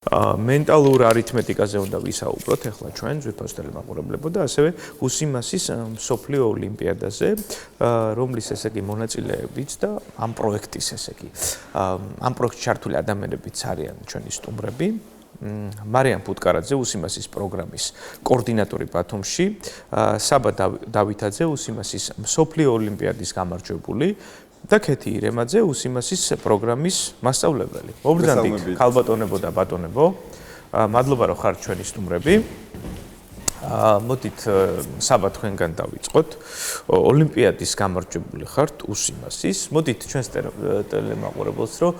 მენტალურ არითმეტიკაზე უნდა ვისაუბროთ ახლა ჩვენ ზვიფოსტელი მაყურებლებო და ასევე უსიმასის მსოფლიო ოლიმპიადაზე, რომლის ესე იგი მონაწილეებიც და ამ პროექტის ესე იგი ამ პროექტში ჩართული ადამიანებიც არიან ჩვენი სტუმრები. მარიამ ფუტკარაძე უსიმასის პროგრამის კოორდინატორი ბათუმში, საბა დავითაძე უსიმასის მსოფლიო ოლიმპიადის გამარჯვებული და ქეთი ირემაძე უსიმასის პროგრამის მასწავლებელი. მოგბრძანდით, ქალბატონებო და ბატონებო. მადლობა რომ ხართ ჩვენი სტუმრები. მოდით საბა თქვენგან დავიწყოთ. ოლიმპიადის გამარჯვებული ხართ უსიმასის. მოდით ჩვენს ტელემაყურებელს რომ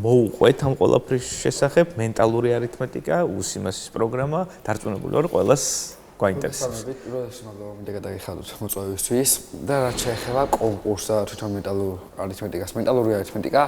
მოუყვეთ ამ ყველაფრის შესახებ, მენტალური არითმეტიკა, უსიმასის პროგრამა, დარწმუნებული ვარ ყველას გვაინტერესებს. პირველში მადლობა მინდა გადაგიხადოთ მოწვევისთვის და რაც შეეხება კონკურსს თვითონ მენტალური არითმეტიკა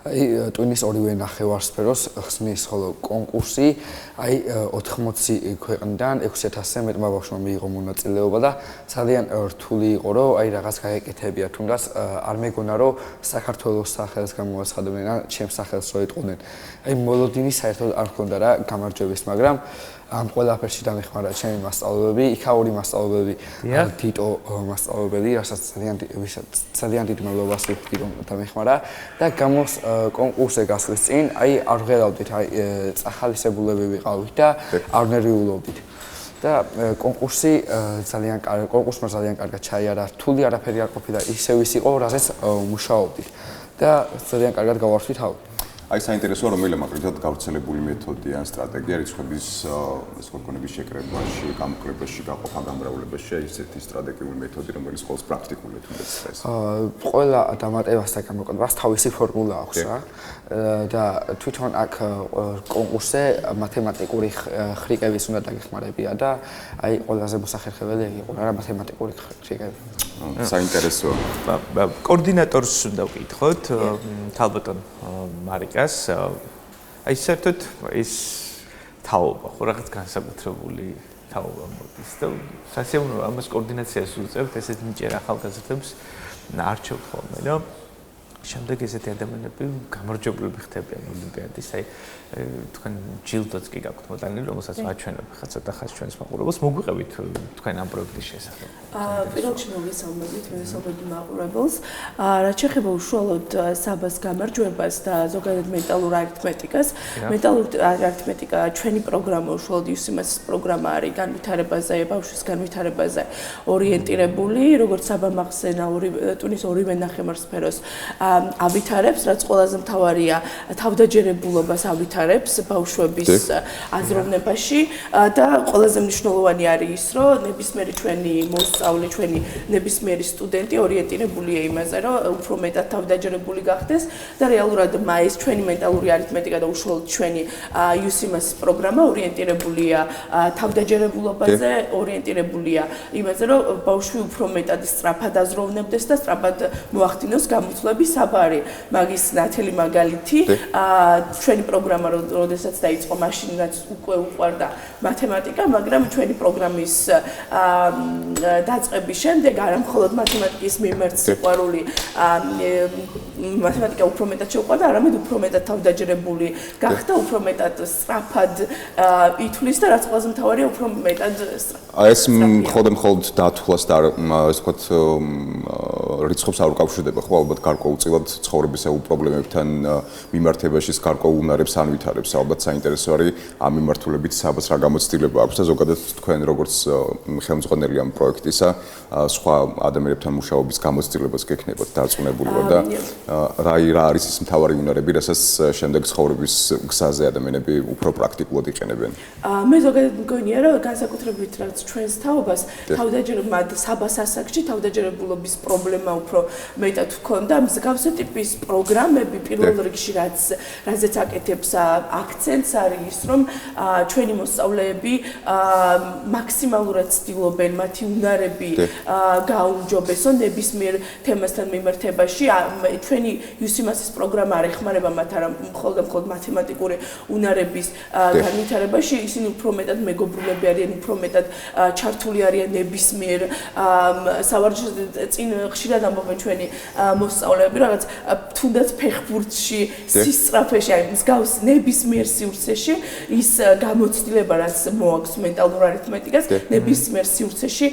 ტვინის ორივე ნახევარსფეროს ხსნის, ხოლო კონკურსი 80 ქვეყნიდან 6000-ზე მეტმა ბავშვმა მიიღო მონაწილეობა და ძალიან რთული იყო, რომ რაღაც გაეკეთებია, თუნდაც არ მეგონა, რომ საქართველოს სახელს გამოაცხადებდნენ ან ჩემს სახელს რო ეტყოდნენ. მოლოდინი საერთოდ არ ჰქონდა რა გამარჯვების, მაგრამ ამ ყველაფერში დამეხმარა ჩემი მასწავლებლები, იქაური მასწავლებლები, თიტო მასწავლებელი, რასაც ძალიან დიდი მადლობას ვუხდი რომ დამეხმარა და გამოს კონკურსზე გასვლის წინ არ ვღერავდით, წახალისებულები ვიყავით და არ ნერვიულობდით. და კონკურსმა ძალიან კარგად ჩაიარა, რთული არაფერი არ ყოფილა, ისევ ის იყო, რასაც მუშაობდით და ძალიან კარგად გავარცვით თავი. საინტერესოა რომელია მაგალითად გავრცელებული მეთოდი ან სტრატეგია რიცხვების სკორგონების შეკრებაში, გამოკრებაში, გაყოფა-გამრავლებაში, ესეთი სტრატეგიული მეთოდი, რომელიც ყოველს პრაქტიკულად უნდა წეს. ყველა დამატებას და გამოკრებას თავისი ფორმულა აქვს რა. და თვითონ აქ კონკურსზე მათემატიკური ხრიკების უნდა დაგეხმარებია და ყველაზე მოსახერხებელი იყო რა მათემატიკური ხრიკები. საინტერესოა. კოორდინატორს უნდა ვკითხოთ, ქალბატონ მარიკას. საერთოდ ეს თაობა ხო რაღაც განსაკუთრებული თაობა მოდის და სასიამოვნო ამას კოორდინაციას უწევთ, ესეთ ნიჭიერ ახალგაზრდებს არჩევთ ხოლმე და შემდეგ ესეთი ადამიანები გამარჯვებულები ხდებიან ოლიმპიადის. თქვენ ჯილდოც კი გაქვთ მოტანილი, რომელსაც ვაჩვენებ ხა ცოტა ხანს ჩვენს მაყურებელს. მოგვიყევით თქვენ ამ პროექტის შესახებ. პირველში მოგესალმებით მაყურებელს. რაც შეეხება უშუალოდ საბას გამარჯვებას და ზოგადად მენტალურ არითმეტიკას, მენტალური არითმეტიკა ჩვენი პროგრამა უშუალოდ უსიმასის პროგრამა არის განვითარებაზე, ბავშვის განვითარებაზე ორიენტირებული, როგორც საბა მახსენა ტვინის ორივე ნახევარსფეროს ავითარებს, რაც ყველაზე მთავარია თავდაჯერებულობას ავითარებს ბავშვების აზროვნებაში და ყველაზე მნიშვნელოვანი არის ის, რომ ნებისმიერი ჩვენი მოსწავლე, ჩვენი ნებისმიერი სტუდენტი ორიენტირებულია იმაზე, რომ უფრო მეტად თავდაჯერებული გახდეს და რეალურად ეს ჩვენი მენტალური არითმეტიკა და უშუალოდ ჩვენი უსიმასის პროგრამა ორიენტირებულია თავდაჯერებულობაზე, ორიენტირებულია იმაზე, რომ ბავშვი უფრო მეტად სწრაფად აზროვნებდეს და სწრაფად მოახდინოს გამოცვლები. საბარი მაგის ნათელი მაგალითი ჩვენი პროგრამა როდესაც დაიწყო მაშინაც უკვე უყვარდა მათემატიკა, მაგრამ ჩვენი პროგრამის დაწყების შემდეგ არა მხოლოდ მათემატიკის მიმართ სიყვარული მათემატიკა უფრო მეტად შეუყვარდა, არამედ უფრო მეტად თავდაჯერებული გახდა, უფრო მეტად სწრაფად ითვლის და რაც ყველაზე მთავარია უფრო მეტად ეს მხოლოდ დათვლას და ასე ვთქვათ რიცხვებს არ უკავშირდება, ხო ალბათ გარკვეულწილად ცხოვრებისეულ პრობლემებთან მიმართებაში გარკვეულ უნარებს ანვითარებს. ალბათ საინტერესო არის ამ მიმართულებით საბას რა გამოცდილება აქვს და ზოგადად თქვენ როგორც ხელმძღვანელი ამ პროექტისა სხვა ადამიანებთან მუშაობის გამოცდილებას გექნებათ დარწმუნებული ვარ და რა არის ის მთავარი უნარები, რასაც შემდეგ ცხოვრების გზაზე ადამიანები უფრო პრაქტიკულად იყენებენ. მე ზოგადად მგონია, რომ განსაკუთრებით რაც ჩვენს თაობას საბას ასაკში თავდაჯერებულობის პრობლემა უფრო მეტად ჰქონდა. მსგავსი ტიპის პროგრამები პირველ რიგში რაზეც აკეთებს აქცენტს არის ის, რომ ჩვენი მოსწავლეები მაქსიმალურად ცდილობენ მათი უნარები გააუმჯობესონ ნებისმიერ თემასთან მიმართებაში. ჩვენი UCMAS-ის პროგრამა არ ეხმარება მათ არა მხოლოდ მათემატიკური უნარების განვითარებაში, ისინი უფრო მეტად მეგობრულები არიან, უფრო მეტად ჩართული არიან ნებისმიერ სავარჯიშოზე წინ ხშირად ამბობენ ჩვენი მოსწავლეები რაღაც თუნდაც ფეხბურთში, სისწრაფეში, აი მსგავს ნებისმიერ სივრცეში ის გამოცდილება რაც მოაქვს მენტალურ არითმეტიკას, ნებისმიერ სივრცეში,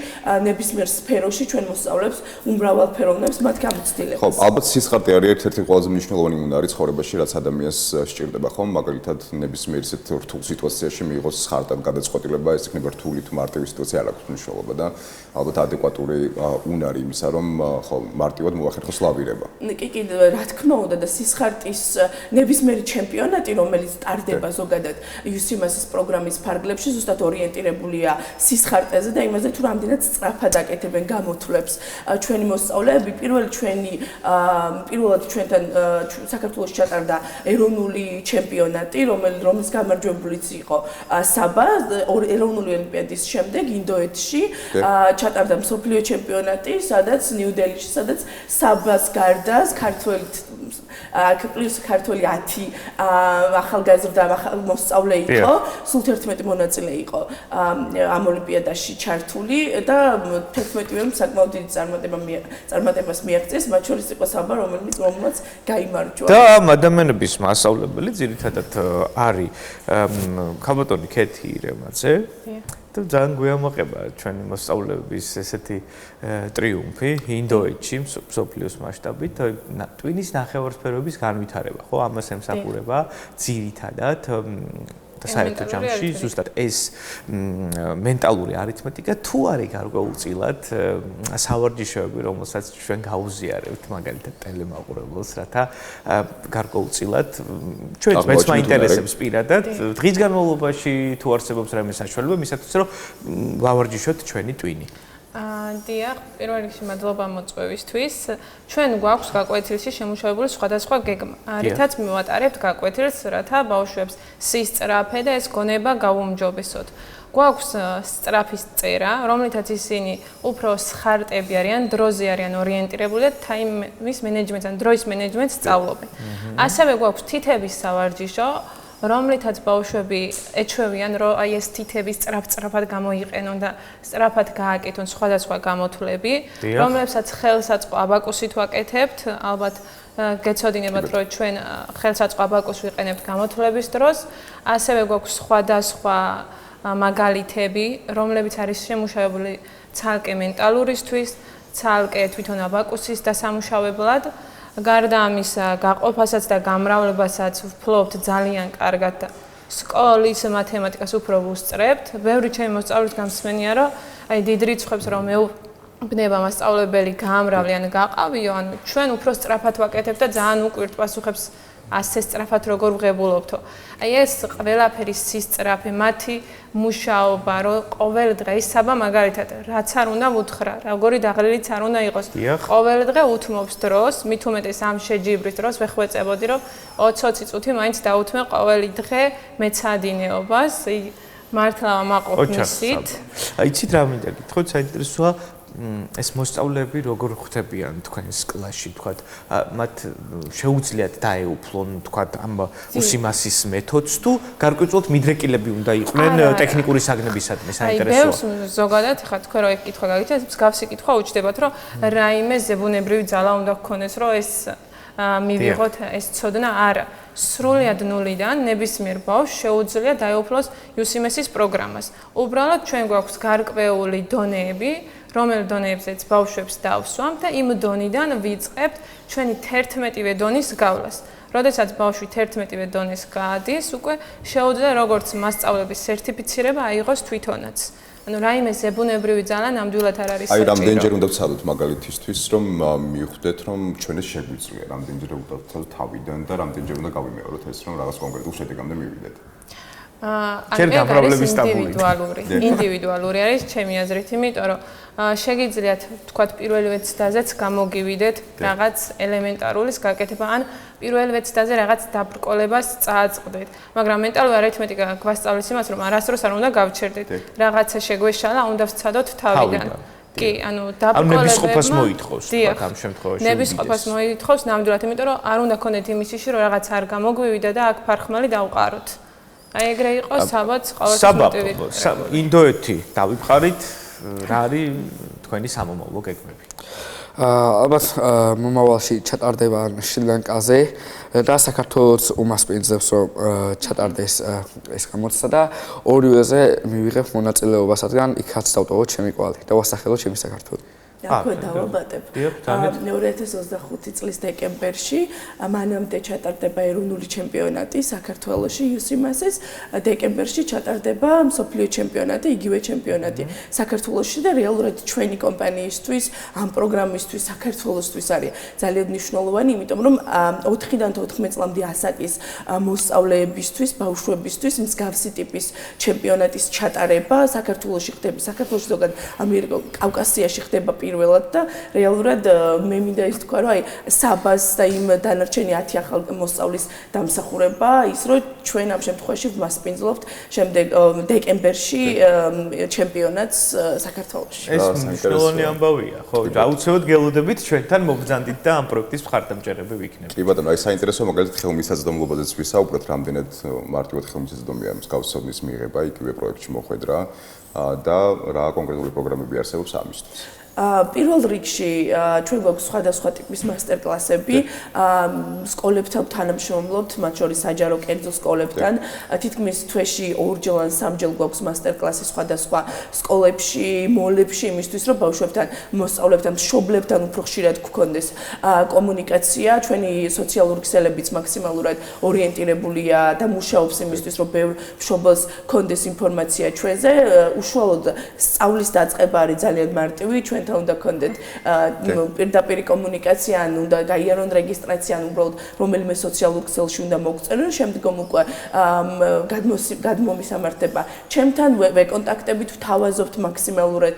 ნებისმიერ სფეროში ჩვენ მოსწავლებს უმრავალფეროვნებს მათ გამოცდილებას. ხო, ალბათ სისხარტე არის ერთ-ერთი ყველაზე მნიშვნელოვანი უნარი ცხოვრებაში, რაც ადამიანს სჭირდება, ხო? მაგალითად, ნებისმიერ ისეთ რთულ სიტუაციაში მიიღოს სხარტად გადაწყვეტილება, ეს იქნება რთული თუ მარტივი სიტუაცია არ აქვს მნიშვნელობა და ალბათ ადეკვატური უნარი იმისა, რომ ხო, მარტივად მოახერხოს ლავირება. კი, რა თქმა უნდა და სისხარტის ნებისმიერი ჩემპიონატი, რომელიც ტარდება ზოგადად UCMAS-ის პროგრამის ფარგლებში, ზუსტად ორიენტირებულია სისხარტეზე და იმაზე, თუ რამდენად სწრაფად აკეთებენ გამოთვლებს ჩვენი მოსწავლეები. პირველად ჩვენთან საქართველოში ჩატარდა ეროვნული ჩემპიონატი, რომელიც გამარჯვებულიც იყო საბა ეროვნული ოლიმპიადის შემდეგ ინდოეთში ჩატარდა მსოფლიო ჩემპიონატი, სადაც ნიუ-დელიში, სადაც საბას გარდა ქართველი 10 ახალგაზრდა მოსწავლე იყო, სულ 11 მონაწილე იყო ამ ოლიმპიადაში ჩართული და 11-მდე საკმაოდ დიდი წარმატებას მიაღწიეს, მათ შორის იყო საბა, რომელმაც გაიმარჯვა. და ამ ადამიანების მასწავლებელი ძირითადად არის ქალბატონი ქეთი ირემაძე. და ძალიან გვიამოყება ჩვენი მოსწავლეების ესეთი ტრიუმფი ინდოეთში მსოფლიოს მასშტაბით ტვინის ნახევარსფეროების განვითარება, ხო? ამას ემსახურება ძირითადად და საერთო ჯამში ზუსტად ეს მენტალური არითმეტიკა თუ არის გარკვეულწილად სავარჯიშოები, რომელსაც ჩვენ გავუზიარებთ მაგალითად ტელემაყურებელს, რათა გარკვეულწილად ჩვენს მეც მაინტერესებს პირადად დღის განმავლობაში თუ არსებობს რამე საშუალება მისათვის რომ გავარჯიშოთ ჩვენი ტვინი. დიახ, პირველ რიგში მადლობა მოწვევისთვის. ჩვენ გვაქვს გაკვეთილში შემუშავებული სხვადასხვა გეგმა. რითაც მივატარებთ გაკვეთილს, რათა ბავშვებს სისწრაფე და ეს გონება გაუმჯობესოთ. გვაქვს სწრაფის წერა, რომლითაც ისინი უფრო სხარტები არიან, დროზე არიან ორიენტირებული და ტაიმის მენეჯმენტს ან დროის მენეჯმენტს სწავლობენ. ასევე გვაქვს თითების სავარჯიშო, რომლითაც ბავშვები ეჩვევიან, რომ აი ეს თითები სწრაფად გამოიყენონ და სწრაფად გააკეთონ სხვადასხვა გამოთვლები, რომლებსაც ხელსაწყო აბაკუსით ვაკეთებთ, ალბათ გეცოდინებათ, რომ ჩვენ ხელსაწყო აბაკუსს ვიყენებთ გამოთვლების დროს, ასევე გვაქვს სხვადასხვა მაგალითები, რომლებიც არის შემუშავებული ცალკე მენტალურისთვის, ცალკე თვითონ აბაკუსის დასამუშავებლად. გარდა ამისა, გაყოფასაც და გამრავლებასაც ვფლობთ ძალიან კარგად და სკოლის მათემატიკას უფრო ვუსწრებთ. ბევრი ჩემი მოსწავლეის გამსმენია, რომ აი დიდ რიცხვებს რომ მეუბნება მასწავლებელი გამრავლე ან გაყავიო, ან ჩვენ უფრო სწრაფად ვაკეთებთ და ძალიან უკვირთ პასუხებს ასე სწრაფად როგორ ვღებულობთო. აი ეს ყველაფერი სისწრაფე, მათი მუშაობა, რომ ყოველ დღე ის საბა მაგალითად რაც არ უნდა უთხრა, როგორი დაღლილიც არ უნდა იყოს. ყოველ დღე უთმობს დროს, მით უმეტეს ამ შეჯიბრის დროს ვეხვეწებოდი, რომ 20 წუთი მაინც დაუთმე ყოველი დღე მეცადინეობას, მართლა მაყოფ მისით. იცით რა მინდა გითხოთ, საინტერესოა ეს მოსწავლეები როგორ ხვდებიან თქვენს კლასში, თქვათ, მათ შეუძლიათ დაეუფლონ, თქვათ, ამ UCMAS-ის მეთოდს თუ გარკვეულწილად მიდრეკილები უნდა იყვნენ ტექნიკური საგნებისადმი, საინტერესოა. აი, ბევრს ზოგადად, ხა თქვენ რო ეგ კითხვა გაგიჩნდათ, მსგავსი კითხვა უჩნდებათ, რომ რაიმე ზებუნებრივი ძალა უნდა გქონდეს, რომ ეს მივიღოთ ეს ცოდნა, არა. სრულად ნულიდან ნებისმიერ ბავშვს შეუძლია დაეუფლოს UCMAS-ის პროგრამას. უბრალოდ ჩვენ გვაქვს გარკვეული დონეები, რომელ დონეებზეც ბავშვებს დავსვამთ და იმ დონიდან ვიწყებთ ჩვენი 11-ვე დონის გავლას. როდესაც ბავშვი 11-ვე დონეს გაადის, უკვე შეუძლია როგორც მასწავლების სერტიფიცირება აიღოს თვითონაც. ანუ რაიმე ზებუნებრივი ძალა ნამდვილად არ არის საჭირო. აი, რამდენჯერ უნდა ვცადოთ მაგალითისთვის, რომ მივხვდეთ, რომ ჩვენ ეს შეგვიძლია, რამდენჯერ უნდა ვცადოთ თავიდან და რამდენჯერ უნდა გავიმეოროთ ეს, რომ რაღაც კონკრეტულ შედეგამდე მივიდეთ. ინდივიდუალური არის ჩემი აზრით, იმიტომ რომ შეგიძლიათ თქვათ პირველივე ცდაზეც გამოგივიდეთ რაღაც ელემენტარულის გაკეთება ან პირველივე ცდაზე რაღაც დაბრკოლებას წააწყდეთ, მაგრამ მენტალური არითმეტიკა გვასწავლის იმას, რომ არასდროს არ უნდა გავჩერდეთ. რაღაცა შეგვეშალა, უნდა ვცადოთ თავიდან. კი, ანუ ნების ყოფას მოითხოვს თქვა ამ შემთხვევაში. ნების ყოფას მოითხოვს ნამდვილად, იმიტომ რომ არ უნდა ქონდეთ იმის შიში, რომ რაღაც არ გამოგვივიდა და აქ ფარხმალი დავყაროთ. აი ეგრე იყო საბაც ყოველთვის მოტივი. ინდოეთი დავიფხარით, რა არის თქვენი სამომავლო გეგმები? ალბათ მომავალში ჩატარდება შრი-ლანკაზე და საქართველოს უმასპინძლებს რომ ჩატარდეს ეს გამოცდა და ორივეზე მივიღებ მონაწილეობას, რადგან იქაც დავტოვოთ ჩემი კვალი და ვასახელოთ ჩემი საქართველო. აქვე დავაბატებ. 2025 წლის დეკემბერში მანამდე ჩატარდება ეროვნული ჩემპიონატი საქართველოში UCMAS-ის, დეკემბერში ჩატარდება მსოფლიო ჩემპიონატი, იგივე ჩემპიონატი საქართველოში და რეალურად ჩვენი კომპანიისთვის, ამ პროგრამისთვის, საქართველოსთვის არის ძალიან მნიშვნელოვანი, იმიტომ რომ 4-დან 14 წლამდე ასაკის მოსწავლეებისთვის, ბავშვებისთვის მსგავსი ტიპის ჩემპიონატის ჩატარება საქართველოში ხდება, საქართველოში ზოგადად კავკასიაში ხდება პირველად და რეალურად მე მინდა ის თქვა, რომ აი საბას და იმ დანარჩენი 10 ახალ მოსწავლის დამსახურება ის რომ ჩვენ ამ შემთხვევაში ვმასპინძლობთ შემდეგ დეკემბერში ჩემპიონატს საქართველოში. ეს მნიშვნელოვანი ამბავია, ხო? აუცილებლად გელოდებით ჩვენთან მოგზანდით და ამ პროექტის მხარდამჭერები ვიქნებით. კი ბატონო, აი საინტერესო მაგალითად ხელმისაწვდომობაზეც ვისაუბრეთ, რამდენად მარტივად ხელმისაწვდომია მსგავსობის მიღება იგივე პროექტში მოხვედრა და რა კონკრეტული პროგრამები არსებობს ამისთვის. პირველ რიგში ჩვენ გვაქვს სხვადასხვა ტიპის მასტერკლასები, სკოლებთან თანამშრომლობთ, მათ შორის საჯარო კერძო სკოლებთან. თითქმის თვეში 2-ჯერ ან 3-ჯერ გვაქვს მასტერკლასი სხვადასხვა სკოლებში, მოლებში, იმისთვის რომ ბავშვებთან, მოსწავლეებთან, მშობლებთან უფრო ხშირად გქონდეს კომუნიკაცია. ჩვენი სოციალური ქსელებიც მაქსიმალურად ორიენტირებულია და მუშაობს იმისთვის, რომ ბევრ მშობელს გქონდეს ინფორმაცია ჩვენზე. უშუალოდ სწავლის დაწყება არის ძალიან მარტივი. ჩვენთან უნდა გქონდეთ პირდაპირ კომუნიკაცია, ან უნდა გაიარონ რეგისტრაცია, ან უბრალოდ რომელიმე სოციალურ ქსელში უნდა მოგწერონ, შემდგომ უკვე გადმომისამართება. ჩემთან ვეკონტაქტებით, ვთავაზობთ მაქსიმალურად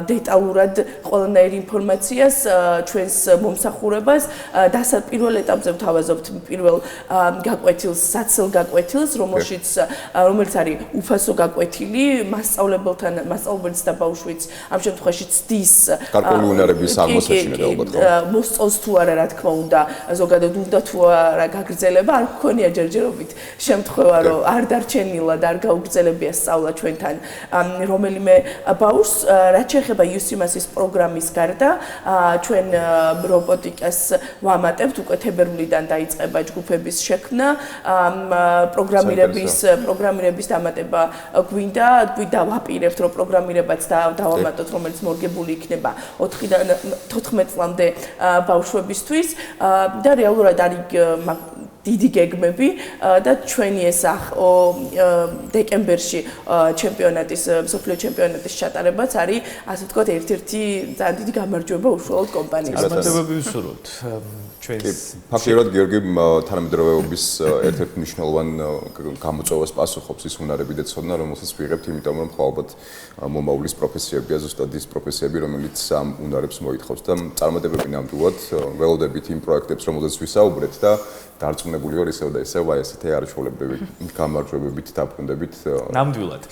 დეტალურად ყველანაირ ინფორმაციას, ჩვენს მომსახურებას. პირველ ეტაპზე ვთავაზობთ პირველ გაკვეთილს, საცილ გაკვეთილს, რომელიც არის უფასო გაკვეთილი, მასწავლებელს და ბავშვიც ამ შემთხვევაში ცდის გარკვეული უნარების აღმოსაჩინად ალბათ ხო? მოსწონს თუ არა, რა თქმა უნდა, ზოგადად უნდა თუ არა გაგრძელება, არ გქონია ჯერჯერობით შემთხვევა, რომ არ დარჩენილად არ გაუგრძელებია სწავლა ჩვენთან რომელიმე ბავშვს. რაც შეეხება UCMAS-ის პროგრამის გარდა, ჩვენ რობოტიკას ვამატებთ, უკვე თებერვლიდან დაიწყება ჯგუფების შექმნა, პროგრამირების დამატება გვინდა, დავაპირებთ, რომ პროგრამირებაც დავამატოთ, რომელიც მორგებული იქნება 4-დან 14 წლამდე ბავშვებისთვის და რეალურად არის დიდი გეგმები და ჩვენი ეს დეკემბერში ჩემპიონატის, მსოფლიო ჩემპიონატის ჩატარებაც არის, ასე ვთქვათ, ერთ-ერთი ძალიან დიდი გამარჯვება უშუალოდ კომპანიისთვის. წარმატებები ვისურვებთ ჩვენს. ფაქტიურად გიორგი თანამედროვეობის ერთ-ერთ მნიშვნელოვან გამოწვევას პასუხობს ის უნარები და ცოდნა, რომელსაც ვიღებთ, იმიტომ რომ ხო ალბათ მომავლის პროფესიებია ზუსტად ის პროფესიები, რომელიც ამ უნარებს მოითხოვს და წარმატებები ნამდვილად ველოდებით იმ პროექტებს, რომელზეც ვისაუბრეთ და დარწმუნებული ვარ ისევ და ისევ აი ესეთი არჩეულებრივი გამარჯვებებით დაბრუნდებით. ნამდვილად.